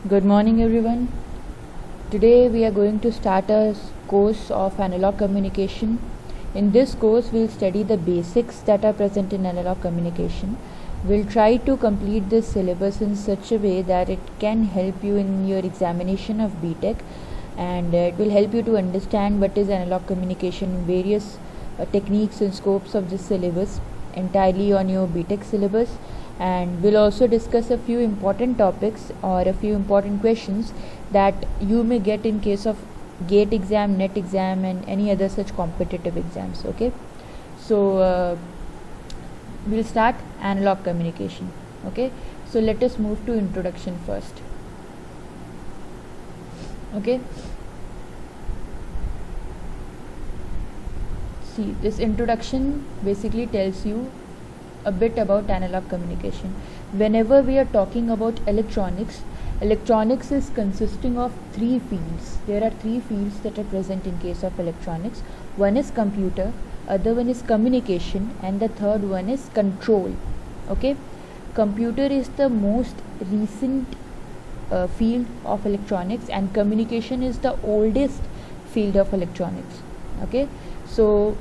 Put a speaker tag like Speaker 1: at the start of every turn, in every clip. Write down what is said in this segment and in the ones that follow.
Speaker 1: Good morning, everyone. Today we are going to start a course of analog communication. In this course, we'll study the basics that are present in analog communication. We'll try to complete this syllabus in such a way that it can help you in your examination of BTech, and it will help you to understand what is analog communication, various techniques and scopes of this syllabus entirely on your BTech syllabus. And we'll also discuss a few important topics or a few important questions that you may get in case of GATE exam, NET exam, and any other such competitive exams. Okay, so we'll start analog communication. Okay, so let us move to introduction first. Okay, see, this introduction basically tells you a bit about analog communication. Whenever we are talking about electronics is consisting of three fields. There are three fields that are present in case of electronics. One is computer, other one is communication, and the third one is control. Okay, computer is the most recent field of electronics, and communication is the oldest field of electronics. Okay, so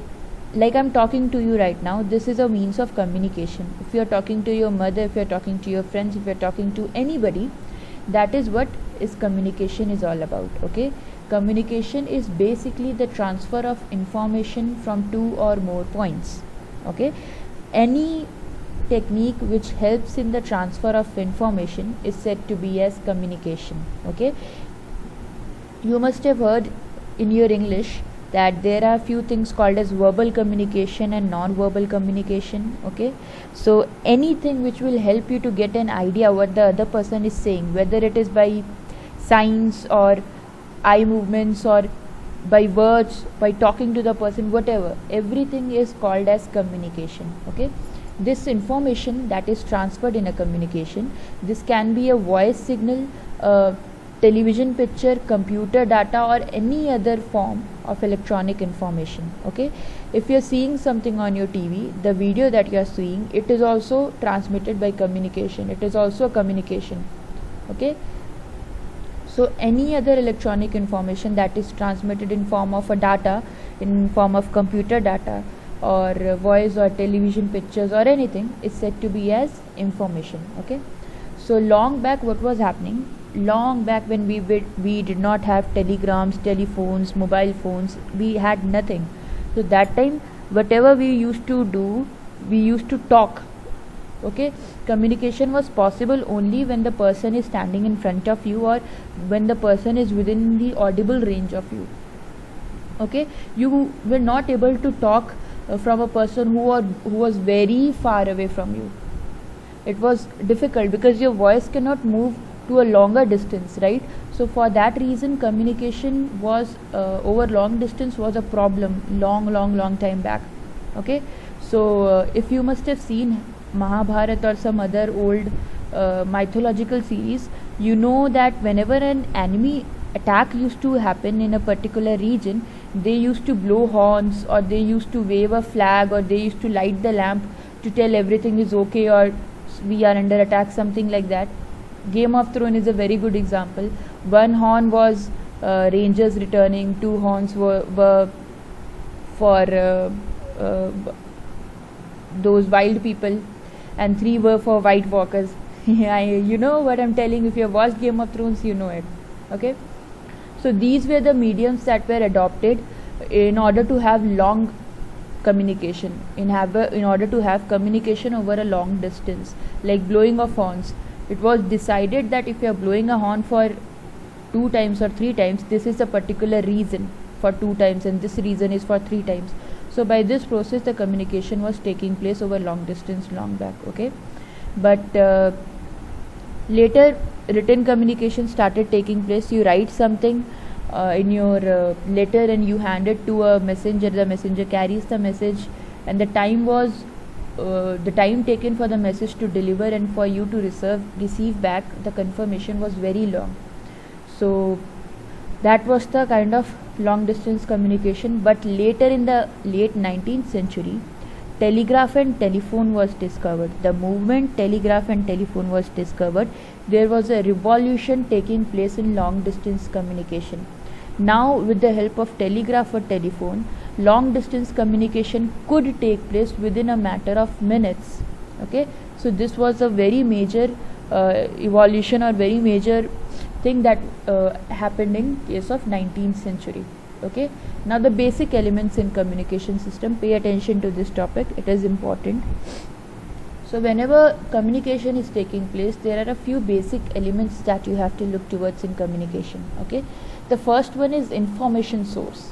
Speaker 1: like I'm talking to you right now, this is a means of communication. If you're talking to your mother, if you're talking to your friends, if you're talking to anybody, that is what is communication is all about. Okay, communication is basically the transfer of information from two or more points. Okay, any technique which helps in the transfer of information is said to be as communication. Okay, you must have heard in your English that there are few things called as verbal communication and non-verbal communication. Okay, so anything which will help you to get an idea what the other person is saying, whether it is by signs or eye movements or by words, by talking to the person, whatever, everything is called as communication. Okay, this information that is transferred in a communication, this can be a voice signal, television picture, computer data, or any other form of electronic information. Okay, if you're seeing something on your TV, the video that you're seeing, it is also transmitted by communication, it is also a communication. Okay, so any other electronic information that is transmitted in form of a data, in form of computer data or voice or television pictures or anything, is said to be as information. Okay, so long back, what was happening, long back when we did not have telegrams, telephones, mobile phones, we had nothing. So that time, whatever we used to do, we used to talk. Okay, communication was possible only when the person is standing in front of you or when the person is within the audible range of you. Okay, you were not able to talk from a person who was very far away from you. It was difficult because your voice cannot move to a longer distance, right? So for that reason, communication was over long distance was a problem long time back. Okay, so if you must have seen Mahabharata or some other old mythological series, you know that whenever an enemy attack used to happen in a particular region, they used to blow horns or they used to wave a flag or they used to light the lamp to tell everything is okay or we are under attack, something like that. Game of Thrones is a very good example. One horn was rangers returning, two horns were for those wild people, and three were for white walkers. You know what I'm telling. If you have watched Game of Thrones, you know it. Okay, so these were the mediums that were adopted in order to have long communication, in order to have communication over a long distance, like blowing of horns. It was decided that if you are blowing a horn for 2 times or 3 times, this is a particular reason for 2 times and this reason is for 3 times. So by this process, the communication was taking place over long distance long back. Okay, but later written communication started taking place. You write something in your letter and you hand it to a messenger. The messenger carries the message, and the time taken for the message to deliver and for you to receive back the confirmation was very long. So that was the kind of long distance communication. But later in the late 19th century, telegraph and telephone was discovered. The moment telegraph and telephone was discovered, there was a revolution taking place in long distance communication. Now with the help of telegraph or telephone, long distance communication could take place within a matter of minutes. Okay, so this was a very major evolution or very major thing that happened in case of 19th century. Okay, now the basic elements in communication system, pay attention to this topic, it is important. So whenever communication is taking place, there are a few basic elements that you have to look towards in communication. Okay, the first one is information source.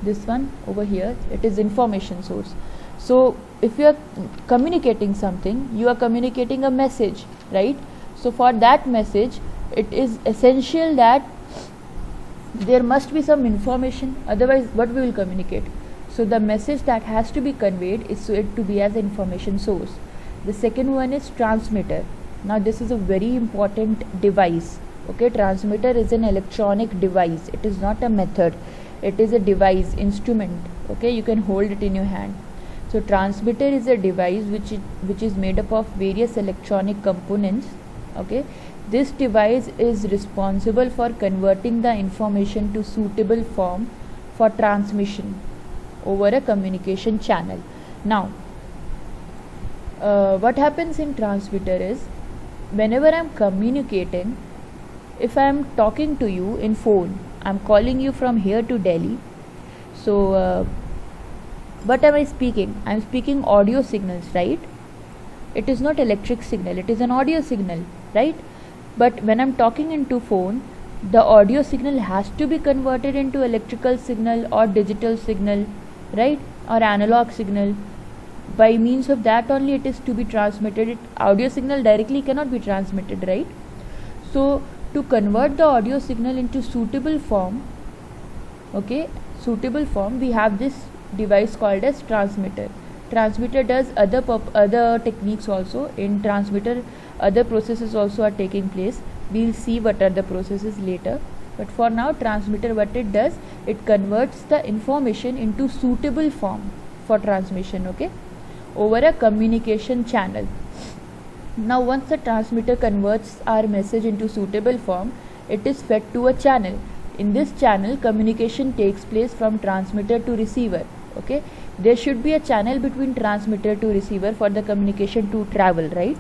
Speaker 1: This one over here, it is information source. So if you are communicating something, you are communicating a message, right? So for that message, it is essential that there must be some information, otherwise what we will communicate. So the message that has to be conveyed is said to be as information source. The second one is transmitter. Now this is a very important device. Okay, transmitter is an electronic device. It is not a method. It is a device, instrument. Okay, you can hold it in your hand. So transmitter is a device which is made up of various electronic components. Okay, this device is responsible for converting the information to suitable form for transmission over a communication channel. Now what happens in transmitter is, whenever I am communicating, if I am talking to you in phone, I am calling you from here to Delhi. So what am I speaking? I am speaking audio signals, right? It is not electric signal, it is an audio signal, right? But when I am talking into phone, the audio signal has to be converted into electrical signal or digital signal, right? Or analog signal. By means of that only it is to be transmitted. Audio signal directly cannot be transmitted, right? So to convert the audio signal into suitable form, okay, suitable form, we have this device called as transmitter. Transmitter does other techniques also. In transmitter, other processes also are taking place. We'll see what are the processes later. But for now, transmitter, what it does, it converts the information into suitable form for transmission, okay, over a communication channel. Now once the transmitter converts our message into suitable form, it is fed to a channel. In this channel, communication takes place from transmitter to receiver. Okay, there should be a channel between transmitter to receiver for the communication to travel, right?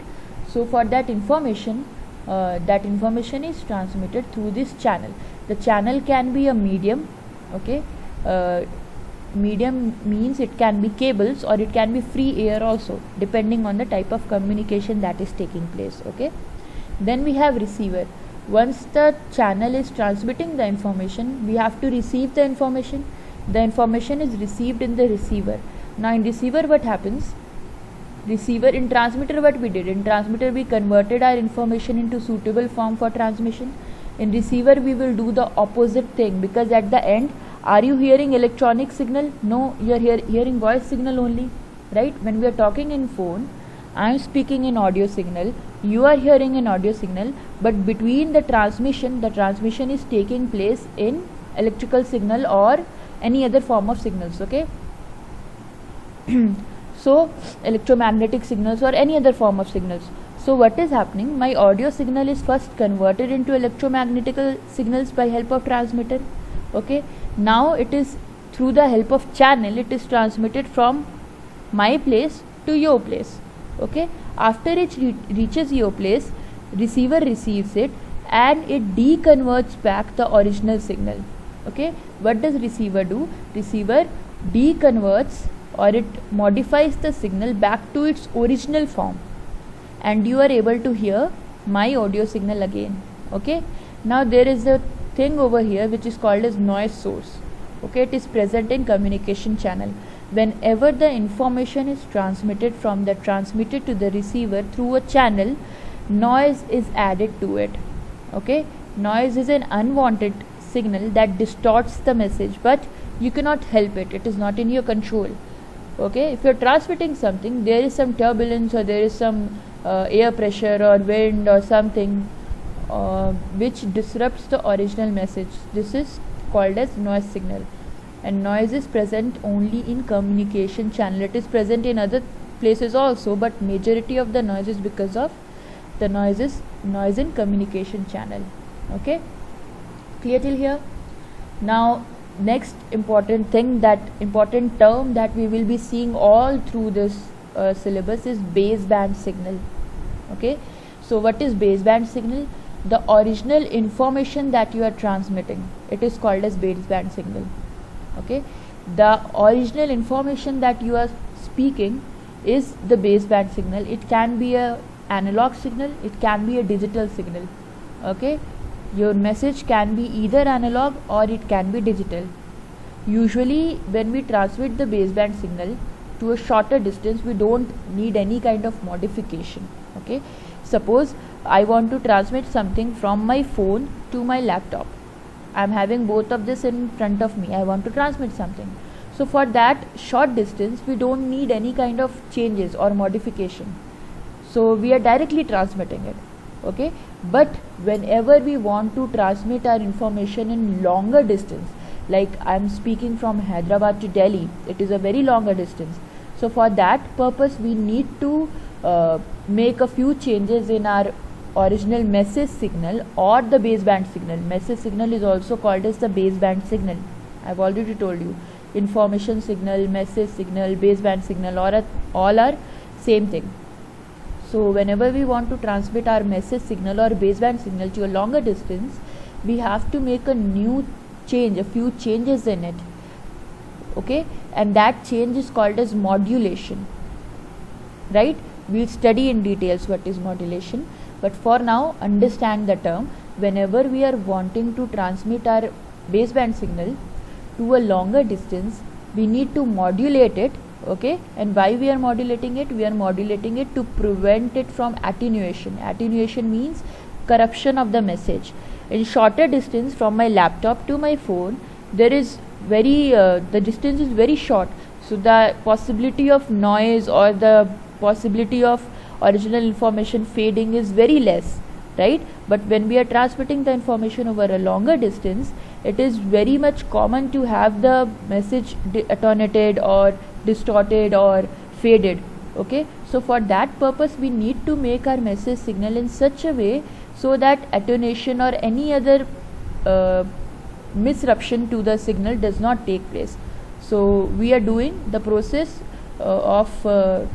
Speaker 1: So for that information is transmitted through this channel. The channel can be a medium. Okay, medium means it can be cables or it can be free air also, depending on the type of communication that is taking place. Okay, then we have receiver. Once the channel is transmitting the information, we have to receive the information. The information is received in the receiver. Now in receiver, what happens? Receiver, in transmitter, what we did? In transmitter, we converted our information into suitable form for transmission. In receiver, we will do the opposite thing, because at the end, are you hearing electronic signal? No, you are hearing voice signal only, right? When we are talking in phone, I am speaking in audio signal, you are hearing an audio signal, but between the transmission is taking place in electrical signal or any other form of signals. Okay, so electromagnetic signals or any other form of signals. So what is happening? My audio signal is first converted into electromagnetic signals by help of transmitter. Okay, now it is through the help of channel, it is transmitted from my place to your place. Okay, after it reaches your place, receiver receives it and it deconverts back the original signal. Okay, what does receiver do? Receiver deconverts or it modifies the signal back to its original form, and you are able to hear my audio signal again. Okay, now there is a thing over here which is called as noise source. Okay, it is present in communication channel. Whenever the information is transmitted from the transmitter to the receiver through a channel, noise is added to it. Okay, noise is an unwanted signal that distorts the message, but you cannot help it. It is not in your control. Okay, if you are transmitting something, there is some turbulence or there is some air pressure or wind or something which disrupts the original message. This is called as noise signal. and noise is present only in communication channel. It is present in other places also, but majority of the noise is because of the noise in communication channel. Okay, clear till here? Now next important term that we will be seeing all through this syllabus is baseband signal. Okay, so what is baseband signal? The original information that you are transmitting, it is called as baseband signal. Okay, the original information that you are speaking is the baseband signal. It can be a analog signal, it can be a digital signal. Okay, your message can be either analog or it can be digital. Usually when we transmit the baseband signal to a shorter distance, we don't need any kind of modification. Okay, suppose I want to transmit something from my phone to my laptop. I am having both of this in front of me. I want to transmit something. So for that short distance, we don't need any kind of changes or modification. So we are directly transmitting it. Okay, but whenever we want to transmit our information in longer distance, like I am speaking from Hyderabad to Delhi, it is a very longer distance. So for that purpose, we need to make a few changes in our original message signal or the baseband signal. Message signal is also called as the baseband signal. I've already told you, information signal, message signal, baseband signal, all are same thing. So whenever we want to transmit our message signal or baseband signal to a longer distance, we have to make a few changes in it. Okay, and that change is called as modulation. Right, we'll study in details what is modulation, but for now understand the term. Whenever we are wanting to transmit our baseband signal to a longer distance, we need to modulate it. Okay, and why we are modulating it? We are modulating it to prevent it from attenuation. Attenuation means corruption of the message. In shorter distance from my laptop to my phone, there is the distance is very short, so the possibility of noise or the possibility of original information fading is very less, right? But when we are transmitting the information over a longer distance, it is very much common to have the message attenuated or distorted or faded. Okay, so for that purpose we need to make our message signal in such a way so that attenuation or any other misruption to the signal does not take place. So we are doing the process of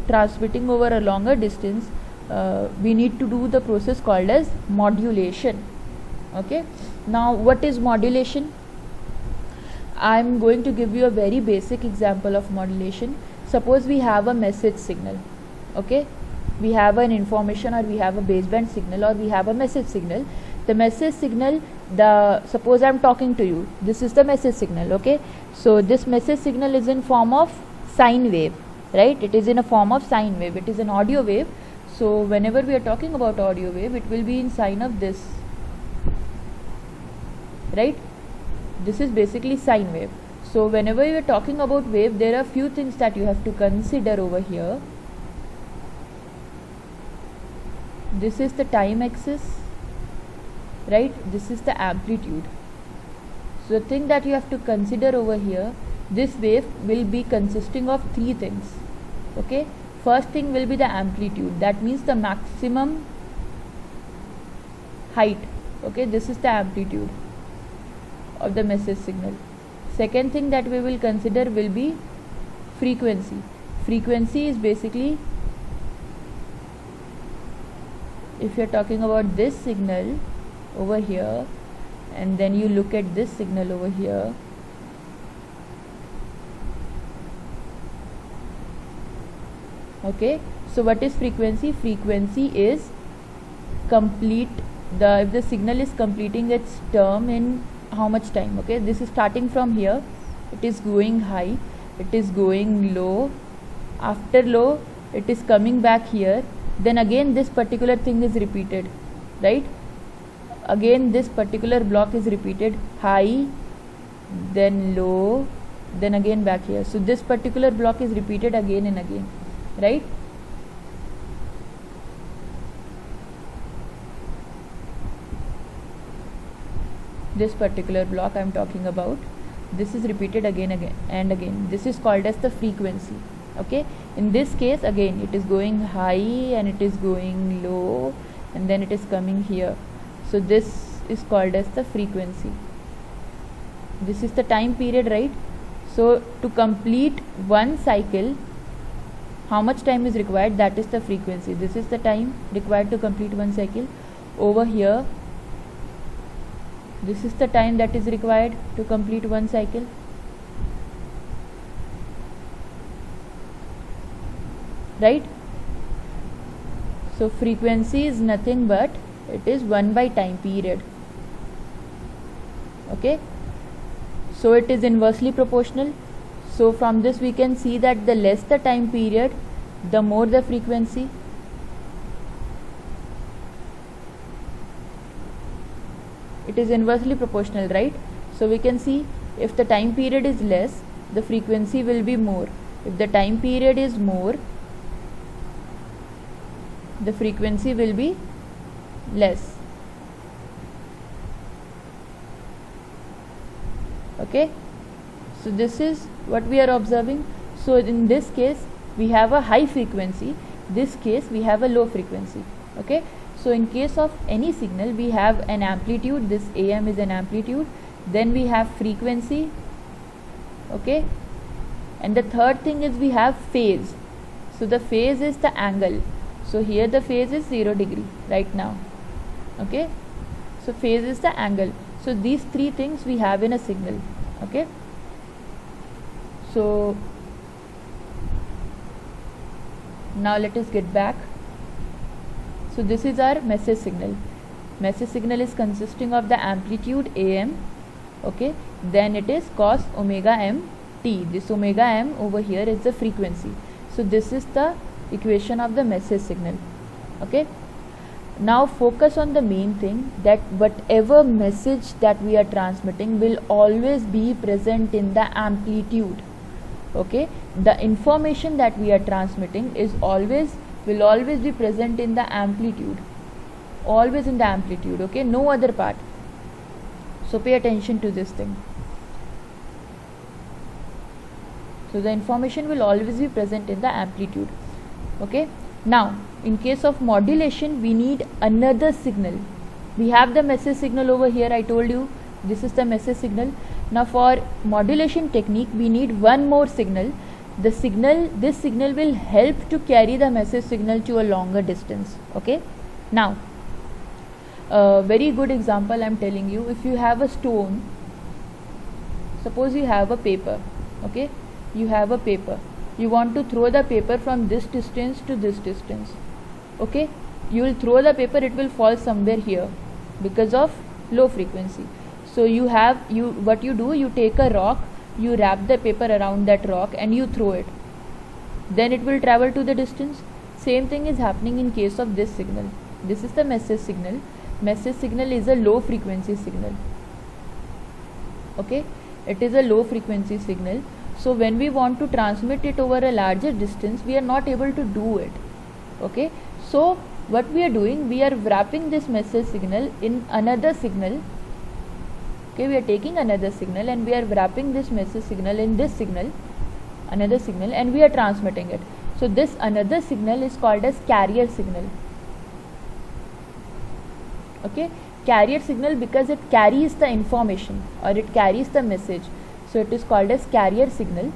Speaker 1: transmitting over a longer distance. We need to do the process called as modulation. Okay, now what is modulation? I am going to give you a very basic example of modulation. Suppose we have a message signal. Okay, we have an information or we have a baseband signal or we have a message signal. The message signal, suppose I am talking to you, this is the message signal. Okay, so this message signal is in form of sine wave, right? It is in a form of sine wave. It is an audio wave. So whenever we are talking about audio wave, it will be in sine of this, right? This is basically sine wave. So whenever you are talking about wave, there are few things that you have to consider over here. This is the time axis, right? This is the amplitude. So the thing that you have to consider over here, this wave will be consisting of three things. Okay, first thing will be the amplitude, that means the maximum height. Okay, this is the amplitude of the message signal. Second thing that we will consider will be frequency. Frequency is basically, if you are talking about this signal over here and then you look at this signal over here, okay, so what is frequency? Frequency is if the signal is completing its term in how much time. Okay, this is starting from here, it is going high, it is going low, after low it is coming back here, then again this particular thing is repeated, right? Again this particular block is repeated, high, then low, then again back here. So this particular block is repeated again and again, right? This particular block I am talking about. this is repeated again and again. This is called as the frequency. Okay, in this case again it is going high and it is going low and then it is coming here. So this is called as the frequency. This is the time period, right? So to complete one cycle, how much time is required? That is the frequency. This is the time required to complete one cycle. Over here, this is the time that is required to complete one cycle. Right? So frequency is nothing but it is 1 by time period. Okay, so it is inversely proportional. So from this we can see that the less the time period, the more the frequency. It is inversely proportional, right? So we can see if the time period is less, the frequency will be more. If the time period is more, the frequency will be less. Okay, so this is what we are observing. So in this case we have a high frequency, this case we have a low frequency. Okay, so in case of any signal we have an amplitude, this AM is an amplitude, then we have frequency. Okay, and the third thing is we have phase. So the phase is the angle. So here the phase is 0 degree right now. Okay, so phase is the angle. So these three things we have in a signal. Okay, so now let us get back. So this is our message signal. Message signal is consisting of the amplitude AM. Okay, then it is cos omega m t. This omega m over here is the frequency. So this is the equation of the message signal. Okay, now focus on the main thing, that whatever message that we are transmitting will always be present in the amplitude. Okay, the information that we are transmitting will always be present in the amplitude, always in the amplitude. Okay, no other part. So pay attention to this thing. So the information will always be present in the amplitude. Okay, now in case of modulation we need another signal. We have the message signal over here, I told you this is the message signal. Now for modulation technique we need one more signal. This signal will help to carry the message signal to a longer distance. Okay, now a very good example I am telling you. If you have a stone, suppose you have a paper. Okay, you have a paper, you want to throw the paper from this distance to this distance. Okay, you will throw the paper, it will fall somewhere here because of low frequency. So what you do, you take a rock, you wrap the paper around that rock and you throw it, then it will travel to the distance. Same thing is happening in case of this signal. This is the message signal. Message signal is a low frequency signal. Okay, it is a low frequency signal. So when we want to transmit it over a larger distance, we are not able to do it. Okay, so what we are doing, we are wrapping this message signal in another signal. Okay, we are taking another signal and we are wrapping this message signal in this signal, another signal, and we are transmitting it. So this another signal is called as carrier signal. Okay, carrier signal because it carries the information or it carries the message. So it is called as carrier signal.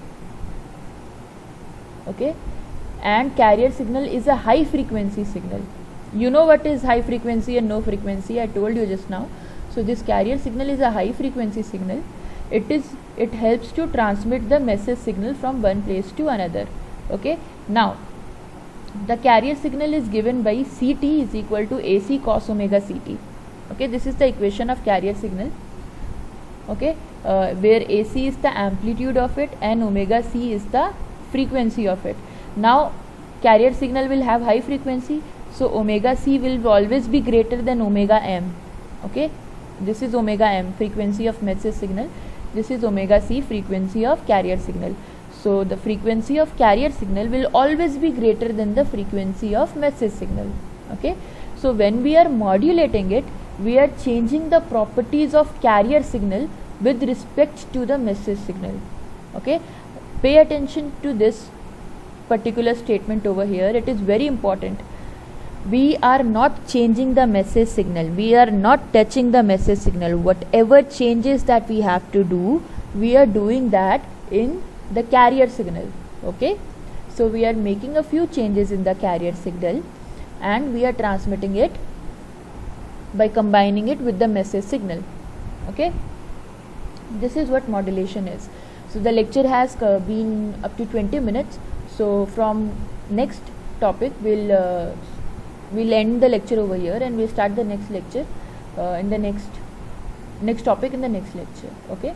Speaker 1: Okay, and carrier signal is a high frequency signal. You know what is high frequency and no frequency, I told you just now. So this carrier signal is a high frequency signal. It helps to transmit the message signal from one place to another. Okay, now the carrier signal is given by Ct is equal to AC cos omega Ct. Okay, this is the equation of carrier signal. Okay, where AC is the amplitude of it and omega c is the frequency of it. Now carrier signal will have high frequency, so omega c will always be greater than omega m. Okay, this is omega m, frequency of message signal. This is omega c, frequency of carrier signal. So the frequency of carrier signal will always be greater than the frequency of message signal. Okay, so when we are modulating it, we are changing the properties of carrier signal with respect to the message signal. Okay, pay attention to this particular statement over here. It is very important. We are not changing the message signal, we are not touching the message signal. Whatever changes that we have to do, we are doing that in the carrier signal. Okay, so we are making a few changes in the carrier signal and we are transmitting it by combining it with the message signal. Okay, this is what modulation is. So the lecture has been up to 20 minutes. So from next topic we'll end the lecture over here and we'll start the next lecture in the next topic in the next lecture. Okay.